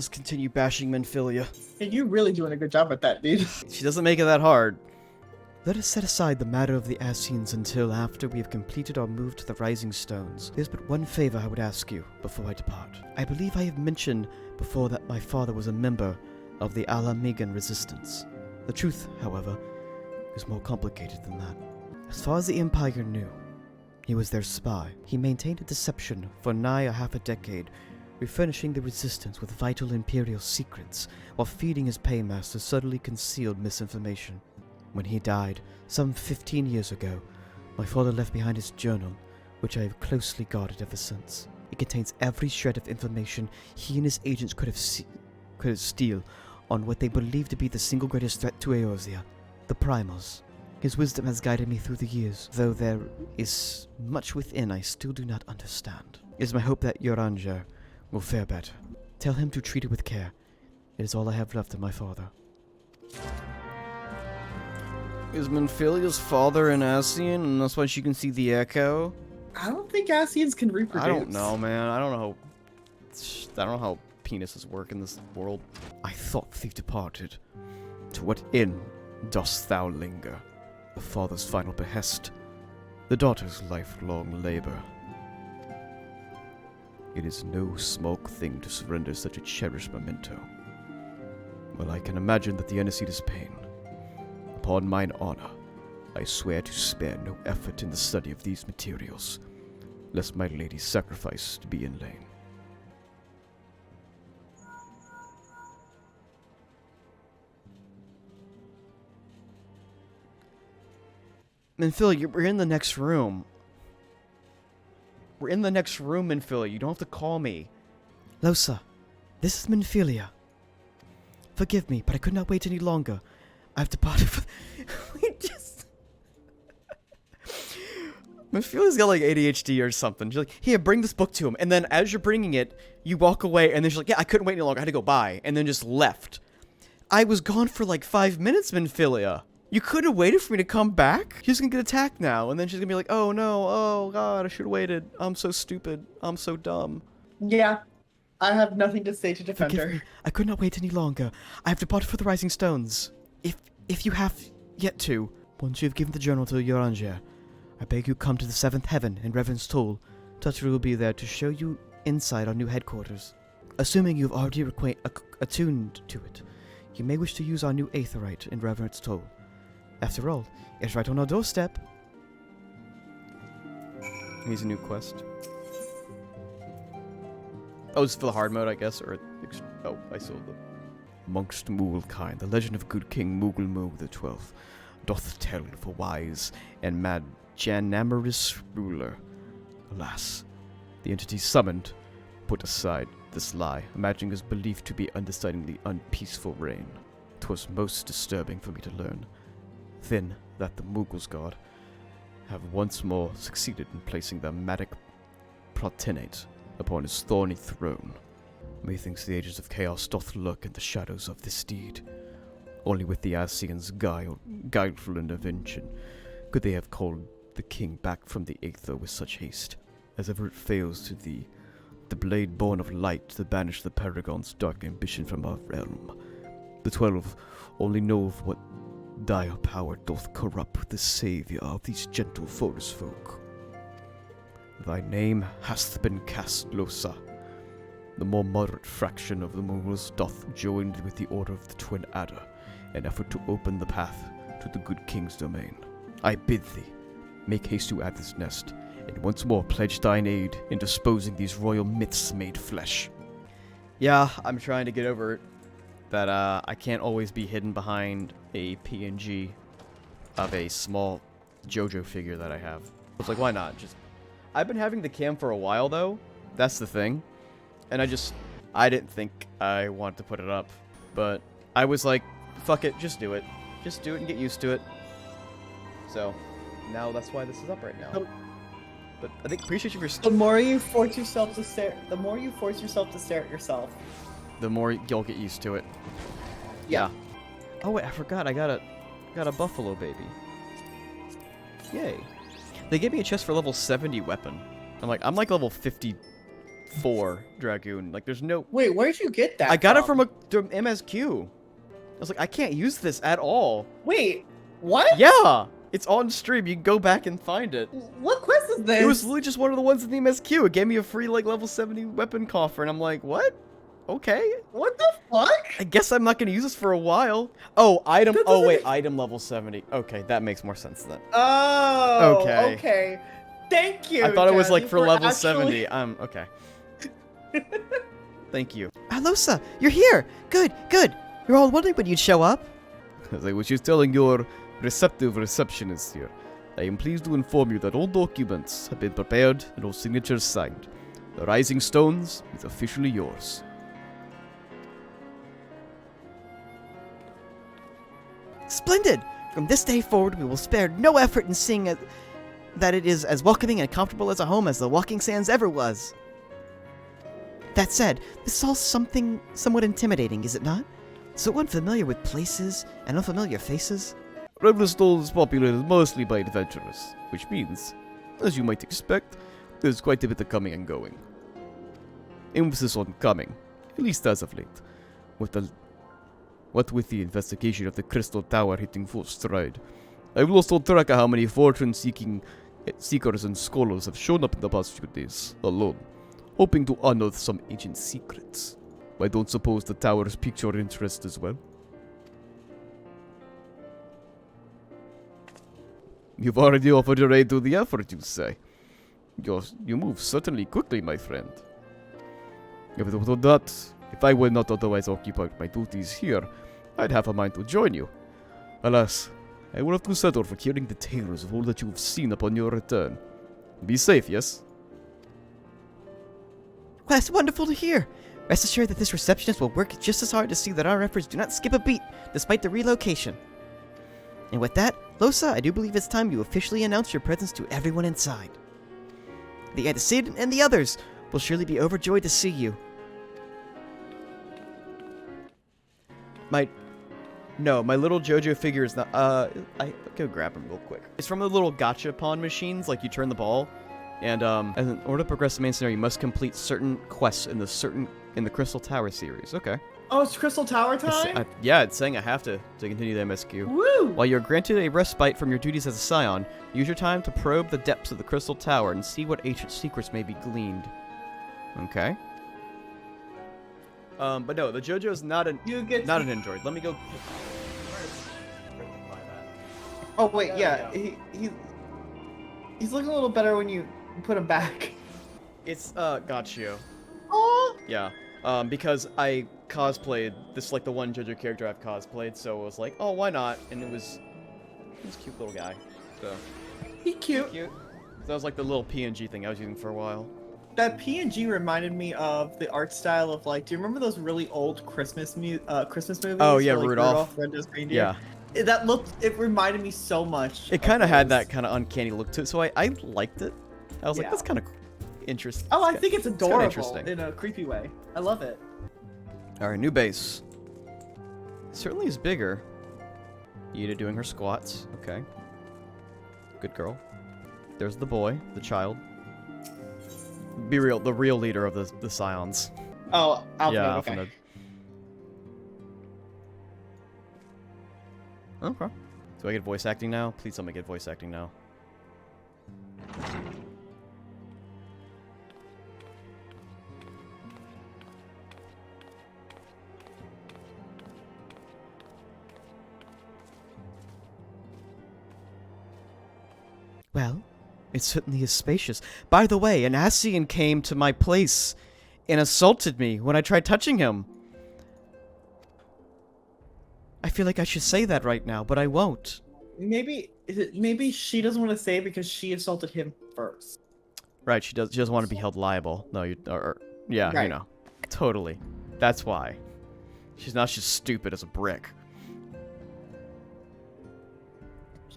let's continue bashing Menphilia. And you're really doing a good job at that, dude. She doesn't make it that hard. Let us set aside the matter of the Ascians until after we have completed our move to the Rising Stones. There's but one favor I would ask you before I depart. I believe I have mentioned before that my father was a member of the Alamegan resistance. The truth, however, is more complicated than that. As far as the Empire knew, he was their spy. He maintained a deception for nigh a half a decade, refurnishing the resistance with vital Imperial secrets, while feeding his paymaster subtly concealed misinformation. When he died, some 15 years ago, my father left behind his journal, which I have closely guarded ever since. It contains every shred of information he and his agents could have steal on what they believe to be the single greatest threat to Eorzea, the Primals. His wisdom has guided me through the years, though there is much within I still do not understand. It is my hope that Uranger will fare better. Tell him to treat it with care. It is all I have left of my father. Is Menphilia's father an Ascian, and that's why she can see the echo? I don't think Ascians can reproduce. I don't know, man. I don't know how penises work in this world. I thought thee departed. To what inn dost thou linger? The father's final behest, the daughter's lifelong labor. It is no small thing to surrender such a cherished memento. Well, I can imagine that the Aniseed is pain. Upon mine honor, I swear to spare no effort in the study of these materials, lest my lady's sacrifice be in vain. Menphilia, we're in the next room. We're in the next room, Menphilia. You don't have to call me. Losa, this is Menphilia. Forgive me, but I could not wait any longer. I've departed for... Menphilia's got like ADHD or something. She's like, here, bring this book to him. And then as you're bringing it, you walk away, and then she's like, yeah, I couldn't wait any longer. I had to go by. And then just left. I was gone for like 5 minutes, Menphilia. You could have waited for me to come back? She's gonna get attacked now, and then she's gonna be like, oh no, oh god, I should have waited. I'm so stupid. I'm so dumb. Yeah. I have nothing to say to defend Forgive her. me. I could not wait any longer. I have departed for the Rising Stones. If you have yet to, once you have given the journal to Uranger, I beg you come to the 7th heaven in Reverend's Toll. Tuttery will be there to show you inside our new headquarters. Assuming you have already attuned to it, you may wish to use our new Aetherite in Reverend's Toll. After all, it's right on our doorstep. Here's a new quest. Oh, it's for the hard mode, I guess, or... Oh, I sold them. Amongst Mughal-kind, the legend of good King Mughal the 12th doth tell of a wise and mad Janamorous ruler. Alas, the entity summoned put aside this lie, imagining his belief to be undecidedly unpeaceful reign. 'Twas most disturbing for me to learn, then, that the Mughals god have once more succeeded in placing the Matic Protenate upon his thorny throne. Methinks the ages of chaos doth lurk in the shadows of this deed. Only with the Ascians' guileful intervention could they have called the king back from the aether with such haste. As ever it fails to thee, the blade born of light to banish the Paragon's dark ambition from our realm. The 12 only know of what dire power doth corrupt the savior of these gentle forest folk. Thy name hath been cast, Losa. The more moderate fraction of the Mughals doth join with the Order of the Twin Adder, in effort to open the path to the good king's domain. I bid thee, make haste to add this nest, and once more pledge thine aid in disposing these royal myths made flesh. Yeah, I'm trying to get over it. That I can't always be hidden behind a PNG of a small JoJo figure that I have. I was like, why not? I've been having the cam for a while though. That's the thing. And I didn't think I wanted to put it up. But I was like, fuck it, just do it. Just do it and get used to it. So, now that's why this is up right now. But I think, appreciate you for... The more you force yourself to stare at yourself, the more you'll get used to it. Yeah. Oh wait, I forgot. I got a buffalo baby. Yay. They gave me a chest for level 70 weapon. I'm like level 50 4 Dragoon. Like, there's no... Wait, where'd you get that I got it from MSQ. I was like, I can't use this at all. Wait, what? Yeah! It's on stream. You can go back and find it. What quest is this? It was literally just one of the ones in the MSQ. It gave me a free, like, level 70 weapon coffer, and I'm like, what? Okay. What the fuck? I guess I'm not gonna use this for a while. Oh, item. That Oh, wait, doesn't- item level 70. Okay, that makes more sense then. Oh, Okay. okay. Thank you. I thought it was, like, Jazzy, for level actually- 70. Okay. Thank you. Alosa, you're here! Good, good! You're all wondering when you'd show up. As I was just telling your receptive receptionist here, I am pleased to inform you that all documents have been prepared and all signatures signed. The Rising Stones is officially yours. Splendid! From this day forward, we will spare no effort in seeing that it is as welcoming and comfortable as a home as the Walking Sands ever was. That said, this is all something somewhat intimidating, is it not? So unfamiliar with places and unfamiliar faces? Revelstone is populated mostly by adventurers, which means, as you might expect, there's quite a bit of coming and going. Emphasis on coming, at least as of late. What with the investigation of the Crystal Tower hitting full stride, I've lost all track of how many fortune-seekers and scholars have shown up in the past few days, alone, hoping to unearth some ancient secrets. I don't suppose the towers piqued your interest as well? You've already offered your aid to the effort, you say? You move certainly quickly, my friend. If I were not otherwise occupied with my duties here, I'd have a mind to join you. Alas, I will have to settle for hearing the tales of all that you have seen upon your return. Be safe, yes? Well, that's wonderful to hear. Rest assured that this receptionist will work just as hard to see that our efforts do not skip a beat, despite the relocation. And with that, Losa, I do believe it's time you officially announce your presence to everyone inside. The antecedent and the others will surely be overjoyed to see you. My little JoJo figure is not, I go grab him real quick. It's from the little gacha pawn machines, like you turn the ball, and in order to progress the main scenario, you must complete certain quests in the Crystal Tower series. Okay. Oh, it's Crystal Tower time? Yeah, it's saying I have to continue the MSQ. Woo! While you're granted a respite from your duties as a scion, use your time to probe the depths of the Crystal Tower and see what ancient secrets may be gleaned. Okay. But no, the JoJo is not an android. Let me go. Oh wait, yeah, he's looking a little better when you put him back. It's Gachio. Oh. Yeah. Because I cosplayed this, like the one JoJo character I've cosplayed, so it was like, oh, why not? And he was a cute little guy. So He cute. cute. So that was like the little PNG thing I was using for a while. That PNG reminded me of the art style of, like, do you remember those really old Christmas movies? Oh, yeah, like Rudolph. Red-Nosed Reindeer? Yeah. It reminded me so much. It kind of had that kind of uncanny look to it, so I liked it. I was like, Yeah. that's kind of interesting. Oh, I think it's kinda adorable interesting. in a creepy way. I love it. Alright, new base. Certainly is bigger. Yida doing her squats. Okay. Good girl. There's the boy, the child. The real leader of the Scions. Oh, Alpha. Yeah, okay. Alpha. Okay. Do I get voice acting now? Please tell me I get voice acting now. Well, it certainly is spacious. By the way, an Ascian came to my place and assaulted me when I tried touching him. I feel like I should say that right now, but I won't. Maybe she doesn't want to say it because she assaulted him first. Right, she doesn't want to be held liable. No, yeah, Right. you know. Totally. That's why. She's not just stupid as a brick.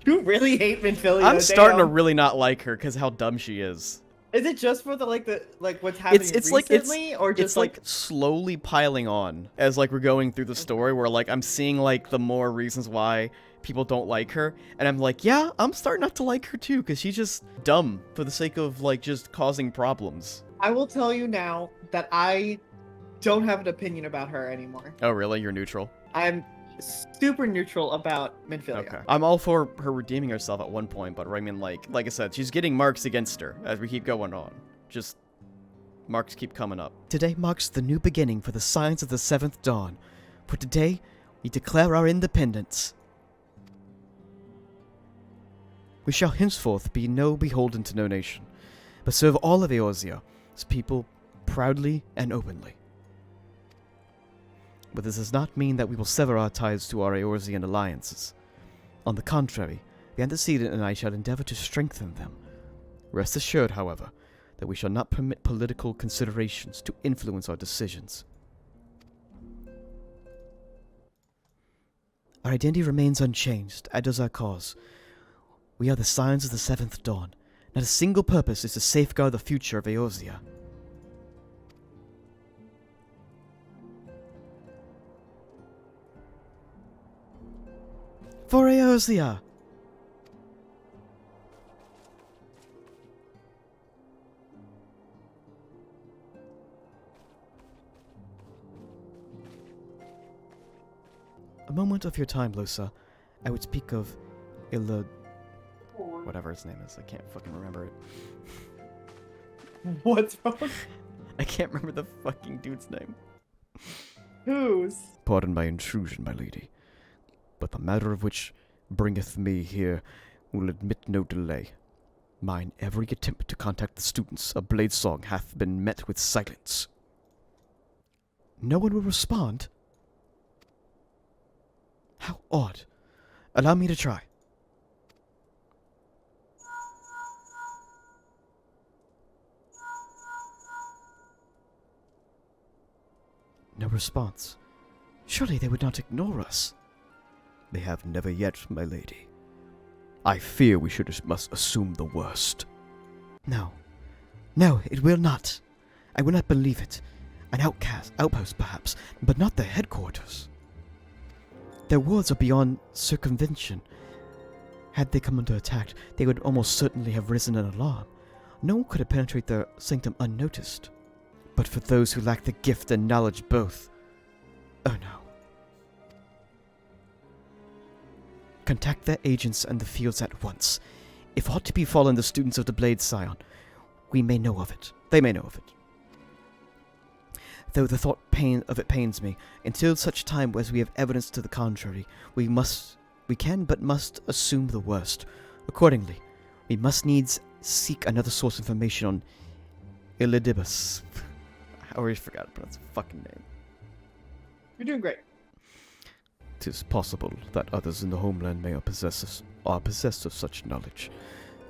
You really hate Minfilia. I'm starting to really not like her because how dumb she is. Is it just for the what's happening It's recently, or just it's like slowly piling on as like we're going through the story where like I'm seeing like the more reasons why people don't like her, and I'm like, yeah, I'm starting not to like her too because she's just dumb for the sake of like just causing problems. I will tell you now that I don't have an opinion about her anymore. Oh, really? You're neutral? I'm super neutral about Minfilia. Okay. I'm all for her redeeming herself at one point, but I mean, like I said, she's getting marks against her as we keep going on. Just marks keep coming up. Today marks the new beginning for the Scions of the Seventh Dawn. For today, we declare our independence. We shall henceforth be beholden to no nation, but serve all of Eorzea as people proudly and openly. But this does not mean that we will sever our ties to our Eorzean alliances. On the contrary, the antecedent and I shall endeavor to strengthen them. Rest assured, however, that we shall not permit political considerations to influence our decisions. Our identity remains unchanged, as does our cause. We are the Scions of the Seventh Dawn. Not a single purpose is to safeguard the future of Eorzea. For Eorzea! A moment of your time, Losa. I would speak of whatever his name is. I can't fucking remember it. What's wrong? I can't remember the fucking dude's name. Whose? Pardon my intrusion, my lady, but the matter of which bringeth me here will admit no delay. Mine every attempt to contact the students of Bladesong hath been met with silence. No one will respond? How odd. Allow me to try. No response. Surely they would not ignore us. They have never yet, my lady. I fear we must assume the worst. No. No, it will not. I will not believe it. An outpost perhaps, but not their headquarters. Their wards are beyond circumvention. Had they come under attack, they would almost certainly have risen in alarm. No one could have penetrated their sanctum unnoticed. But for those who lack the gift and knowledge both, oh no. Contact their agents and the fields at once. If aught to befallen the students of the Blade Scion, we may know of it. They may know of it. Though the thought of it pains me, until such time as we have evidence to the contrary, we must assume the worst. Accordingly, we must needs seek another source of information on Illidibus. I already forgot to pronounce the fucking name. You're doing great. 'Tis possible that others in the homeland may are possessed of such knowledge.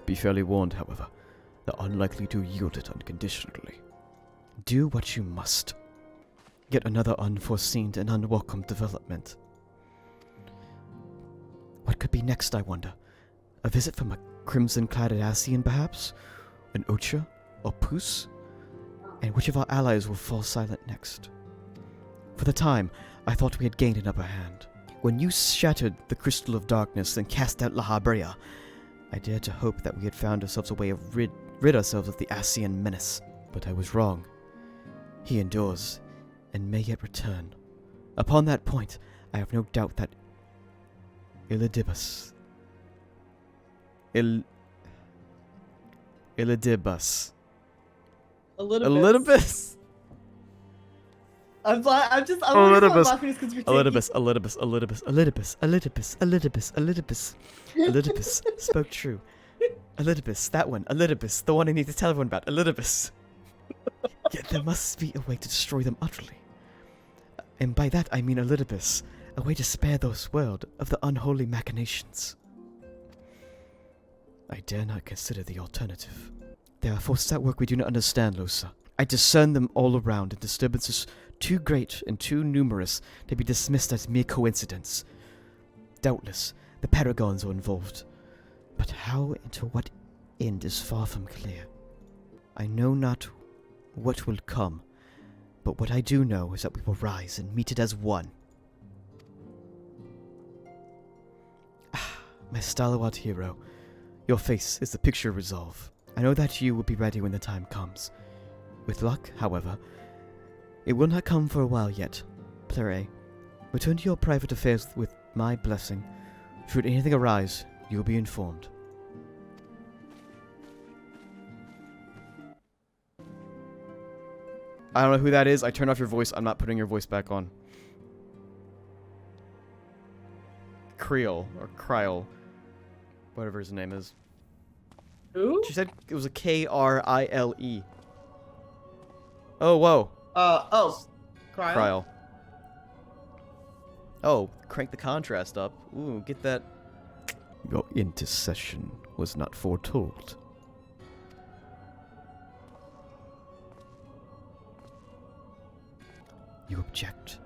Be fairly warned, however, they're unlikely to yield it unconditionally. Do what you must. Yet another unforeseen and unwelcome development. What could be next, I wonder? A visit from a crimson-clad Ascian, perhaps? An Ocha? Or Puss? And which of our allies will fall silent next? For the time, I thought we had gained an upper hand. When you shattered the Crystal of Darkness and cast out La Habrea, I dared to hope that we had found ourselves a way of rid ourselves of the Ascian menace. But I was wrong. He endures, and may yet return. Upon that point, I have no doubt that Illidibus. Illidibus. Illidibus. I'm just Illidibus. laughing because you're Illidibus spoke true. Illidibus, that one. Illidibus, the one I need to tell everyone about. Illidibus. Yet there must be a way to destroy them utterly. And by that I mean Illidibus, a way to spare this world of the unholy machinations. I dare not consider the alternative. There are forces at work we do not understand, Losa. I discern them all around, and disturbances too great and too numerous to be dismissed as mere coincidence. Doubtless, the Paragons are involved, but how and to what end is far from clear. I know not what will come, but what I do know is that we will rise and meet it as one. Ah, my stalwart hero, your face is the picture of resolve. I know that you will be ready when the time comes. With luck, however, it will not come for a while yet. Plere, return to your private affairs with my blessing. Should anything arise, you will be informed. I don't know who that is. I turned off your voice. I'm not putting your voice back on. Creel or Kryl, whatever his name is. Who? She said it was a Krile. Oh, whoa. Cryle. Kryl. Oh, crank the contrast up. Ooh, get that. Your intercession was not foretold. You object.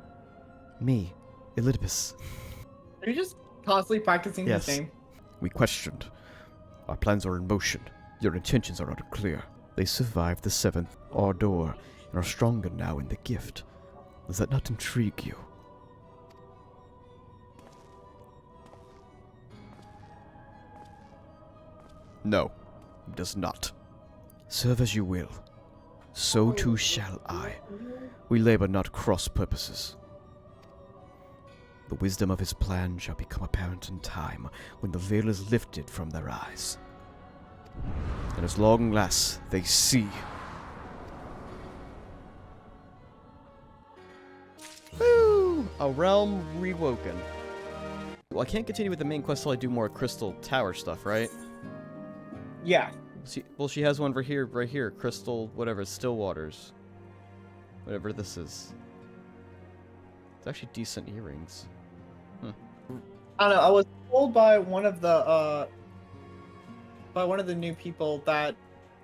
Me, Elidibus. Are you just constantly practicing Yes. the same? We questioned. Our plans are in motion. Your intentions are unclear. They survived the 7th Ardor and are stronger now in the gift. Does that not intrigue you? No, it does not. Serve as you will. So too shall I. We labor not cross purposes. The wisdom of his plan shall become apparent in time, when the veil is lifted from their eyes. And as long last they see. Woo! A realm rewoken. Well, I can't continue with the main quest till I do more Crystal Tower stuff, right? Yeah. She has one right here, Crystal, whatever, Stillwaters. Whatever this is. It's actually decent earrings. I don't know. I was told by one of the new people that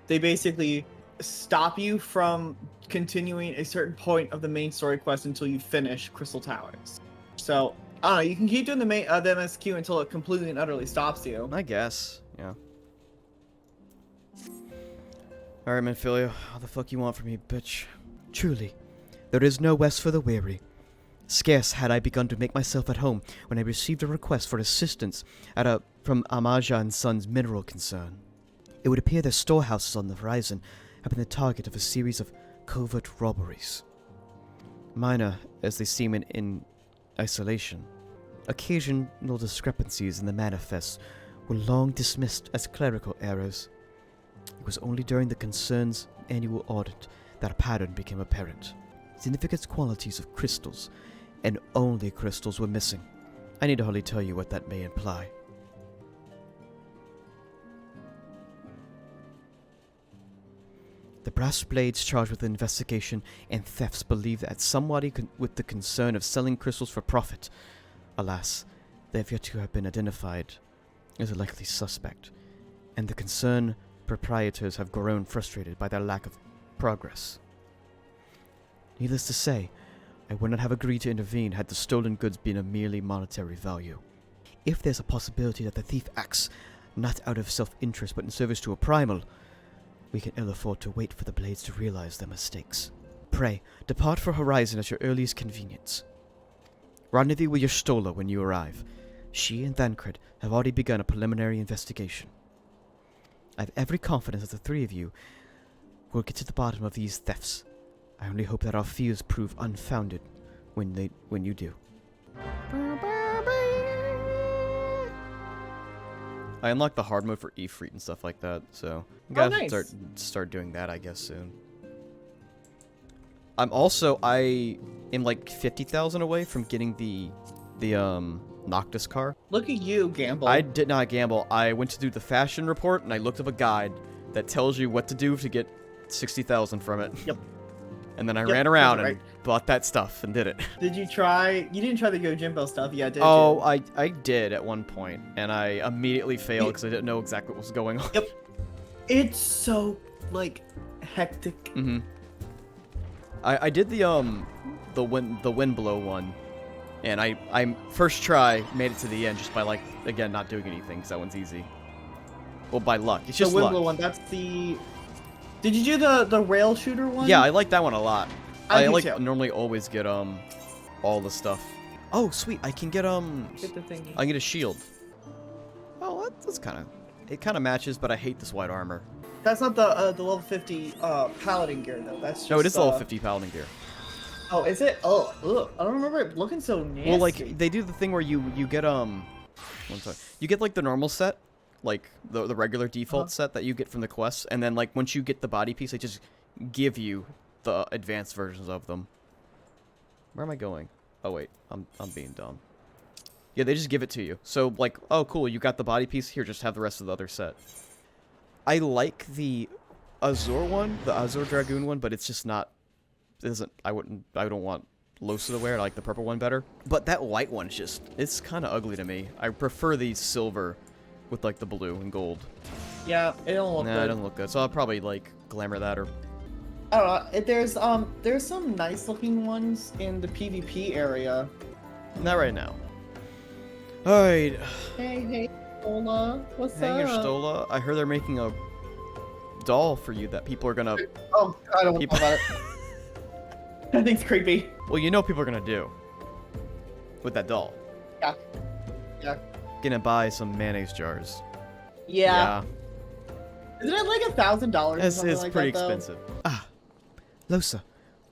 they basically stop you from continuing a certain point of the main story quest until you finish Crystal Towers. So I don't know. You can keep doing the MSQ until it completely and utterly stops you. I guess, yeah. Alright, Manfilio, how the fuck you want from me, bitch? Truly, there is no rest for the weary. Scarce had I begun to make myself at home when I received a request for assistance from Amaja and Sons mineral concern. It would appear their storehouses on the horizon have been the target of a series of covert robberies. Minor as they seem in isolation, occasional discrepancies in the manifests were long dismissed as clerical errors. It was only during the concern's annual audit that a pattern became apparent. Significant qualities of crystals, and only crystals, were missing. I need hardly tell you what that may imply. The brass blades charged with the investigation and thefts believe that somebody with the concern of selling crystals for profit. Alas, they have yet to have been identified as a likely suspect, and the concern proprietors have grown frustrated by their lack of progress. Needless to say, I would not have agreed to intervene had the stolen goods been of merely monetary value. If there's a possibility that the thief acts not out of self-interest but in service to a primal, we can ill afford to wait for the blades to realize their mistakes. Pray, depart for Horizon at your earliest convenience. Rendezvous with your Stola when you arrive. She and Thancred have already begun a preliminary investigation. I have every confidence that the three of you will get to the bottom of these thefts. I only hope that our fears prove unfounded when you do. I unlocked the hard mode for Ifrit and stuff like that, so I'm gonna nice. start doing that, I guess, soon. I am like 50,000 away from getting the Noctis car. Look at you, gamble. I did not gamble. I went to do the fashion report and I looked up a guide that tells you what to do to get 60,000 from it. Yep. And then I Yep, ran around that's and bought that stuff and did it. Did you try? You didn't try the Yojimbo stuff yet, did Oh, you? I did at one point, and I immediately failed because I didn't know exactly what was going on. Yep. It's so, like, hectic. Mm-hmm. I did the wind blow one, and I first try made it to the end just by, like, again, not doing anything because that one's easy. Well, by luck. It's just the luck. Wimblow one, that's the... Did you do the rail shooter one? Yeah, I like that one a lot. I do like too. normally always get all the stuff. Oh, sweet! I can get Get the thing. I can get a shield. Oh, that's kind of... It kind of matches, but I hate this white armor. That's not the level 50 paladin gear though. That's just, No, it is level 50 paladin gear. Oh, is it? Oh, ugh. I don't remember it looking so nasty. Well, like they do the thing where you get you get like the normal set, like the regular default set that you get from the quests, and then like once you get the body piece, they just give you the advanced versions of them. Where am I going? Oh wait, I'm being dumb. Yeah, they just give it to you. So like, oh cool, you got the body piece here, just have the rest of the other set. I like the Azure one, the Azure Dragoon one, but it's just not. It isn't. I don't want Losa to wear. I like the purple one better. But that white one's just. It's kind of ugly to me. I prefer the silver, with like the blue and gold. Yeah, it don't look good. Nah, it doesn't look good. So I'll probably like glamour that or. I don't know. There's some nice looking ones in the PvP area. Not right now. All right. Hey, Stola, what's Hey, up? Stola. I heard they're making a doll for you that people are gonna. Oh, I don't want to talk about it. That thing's creepy. Well, you know what people are gonna do with that doll. Yeah. Yeah. Gonna buy some mayonnaise jars. Yeah. Isn't it like $1,000? It's pretty that, expensive. Ah, Losa,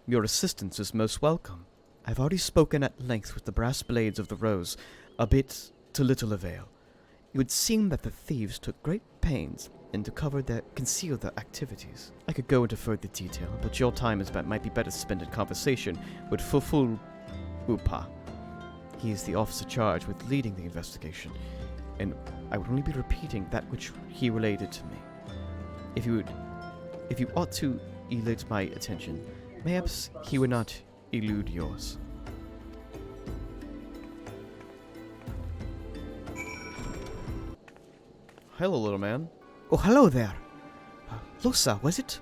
your assistance is most welcome. I've already spoken at length with the brass blades of the rose, a bit to little avail. It would seem that the thieves took great pains and to conceal their activities. I could go into further detail, but your time might be better spent in conversation with Fuful Upa. He is the officer charged with leading the investigation, and I would only be repeating that which he related to me. If you ought to elude my attention, perhaps he would not elude yours. Hello, little man. Oh, hello there. Losa, was it?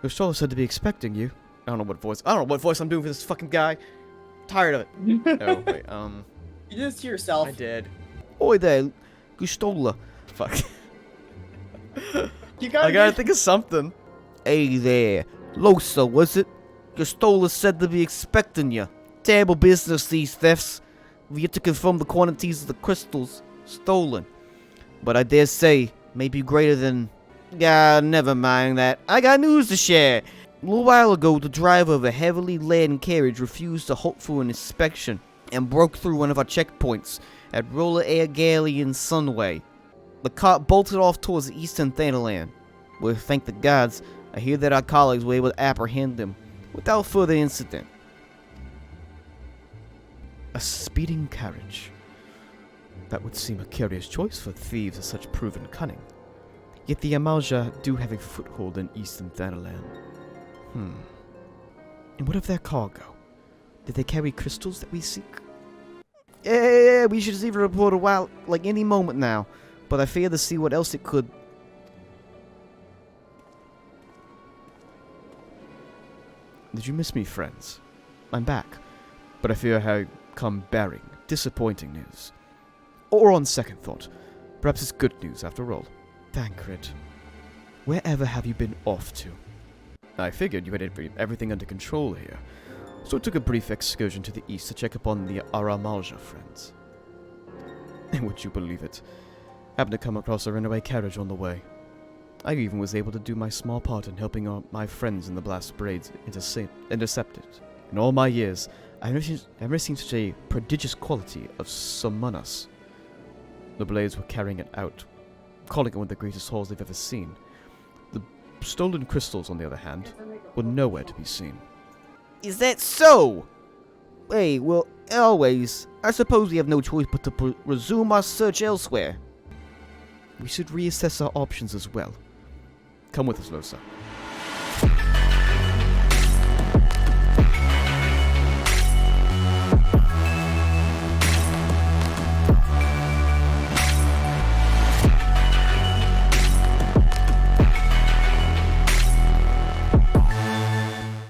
Your stroller said to be expecting you. I don't know what voice I'm doing for this fucking guy. Tired of it. Oh, wait, You did this to yourself. I did. Oi there, Gustola. Fuck. You gotta I gotta think of something. Hey there, Losa, was it? Gustola said to be expecting you. Terrible business, these thefts. We yet to confirm the quantities of the crystals stolen. But I dare say, maybe greater than... never mind that. I got news to share. A little while ago, the driver of a heavily laden carriage refused to halt for an inspection and broke through one of our checkpoints at Roller Air Galley in Sunway. The cart bolted off towards the eastern Thanaland, where, thank the gods, I hear that our colleagues were able to apprehend him without further incident. A speeding carriage. That would seem a curious choice for thieves of such proven cunning. Yet the Amalja do have a foothold in eastern Thanaland. And what of their cargo? Did they carry crystals that we seek? Yeah, we should receive a report a while, like any moment now. But I fear to see what else it could. Did you miss me, friends? I'm back, but I fear I have come bearing disappointing news. Or on second thought, perhaps it's good news after all. Thancred, wherever have you been off to? I figured you had everything under control here, so I took a brief excursion to the east to check upon the Aramalja friends. And would you believe it? Happened to come across a runaway carriage on the way. I even was able to do my small part in helping my friends in the blast braids intercept it. In all my years, I've never seen such a prodigious quality of summonus. The blades were carrying it out, calling it one of the greatest hauls they've ever seen. The stolen crystals, on the other hand, were nowhere to be seen. Is that so? Hey, well, always. I suppose we have no choice but to resume our search elsewhere. We should reassess our options as well. Come with us, Losa.